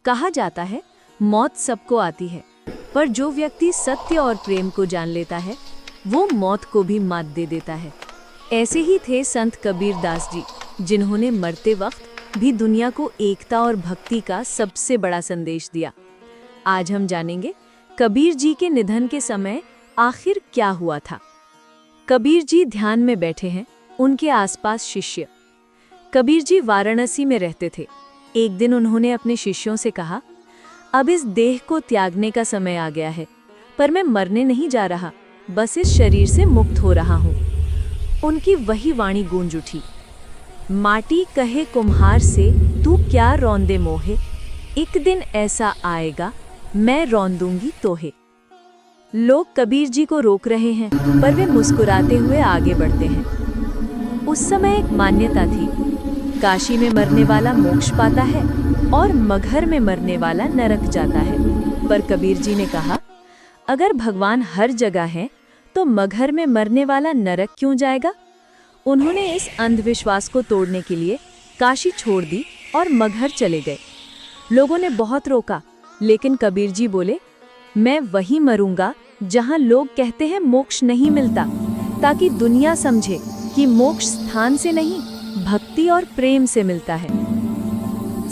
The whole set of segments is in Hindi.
कहा जाता है, मौत सबको आती है, पर जो व्यक्ति सत्य और प्रेम को जान लेता है वो मौत को भी मात दे देता है। ऐसे ही थे संत कबीर दास जी, जिन्होंने मरते वक्त भी दुनिया को एकता और भक्ति का सबसे बड़ा संदेश दिया। आज हम जानेंगे कबीर जी के निधन के समय आखिर क्या हुआ था। कबीर जी ध्यान में बैठे हैं, उनके आसपास शिष्य। कबीर जी वाराणसी में रहते थे। एक दिन उन्होंने अपने शिष्यों से कहा, अब इस देह को त्यागने का समय आ गया है, पर मैं मरने नहीं जा रहा, बस इस शरीर से मुक्त हो रहा हूँ। उनकी वही वाणी गूंज उठी, माटी कहे कुम्हार से तू क्या रौंदे मोहे, एक दिन ऐसा आएगा मैं रौंदूंगी तोहे। लोग कबीर जी को रोक रहे हैं, पर वे मुस्कुराते हुए आगे बढ़ते हैं। उस समय एक मान्यता थी, काशी में मरने वाला मोक्ष पाता है और मगहर में मरने वाला नरक जाता है। पर कबीर जी ने कहा, अगर भगवान हर जगह है तो मगहर में मरने वाला नरक क्यों जाएगा। उन्होंने इस अंधविश्वास को तोड़ने के लिए काशी छोड़ दी और मगहर चले गए। लोगों ने बहुत रोका, लेकिन कबीर जी बोले, मैं वहीं मरूंगा जहां लोग कहते हैं मोक्ष नहीं मिलता, ताकि दुनिया समझे कि मोक्ष स्थान से नहीं, भक्ति और प्रेम से मिलता है।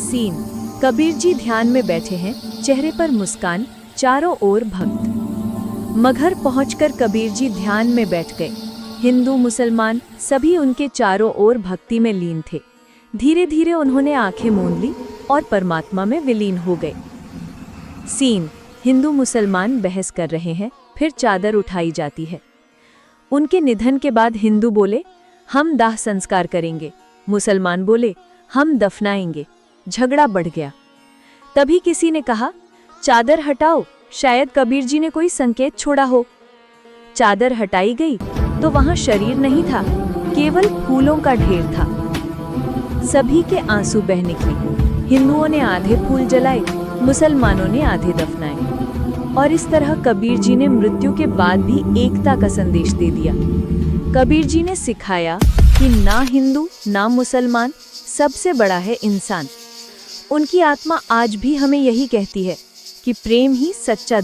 सीन, कबीर जी ध्यान में बैठे हैं, चेहरे पर मुस्कान, चारों ओर भक्त। मगहर पहुंचकर कबीर जी ध्यान में बैठ गए। हिंदू मुसलमान सभी उनके चारों ओर भक्ति में लीन थे। धीरे धीरे उन्होंने आंखें मूंद ली और परमात्मा में विलीन हो गए। सीन, हिंदू मुसलमान बहस कर रहे हैं, फिर चादर उठाई जाती है। उनके निधन के बाद हिंदू बोले, हम दाह संस्कार करेंगे। मुसलमान बोले, हम दफनाएंगे। झगड़ा बढ़ गया। तभी किसी ने कहा, चादर हटाओ, शायद कबीर जी ने कोई संकेत छोड़ा हो। चादर हटाई गई तो वहां शरीर नहीं था, केवल फूलों का ढेर था। सभी के आंसू बह निकले। हिंदुओं ने आधे फूल जलाए, मुसलमानों ने आधे दफनाए। और इस तरह कबीर जी ने मृत्यु के बाद भी एकता का संदेश दे दिया। कबीर जी ने सिखाया कि ना हिंदू ना मुसलमान, सबसे बड़ा है इंसान। उनकी आत्मा आज भी हमें यही कहती है कि प्रेम ही सच्चा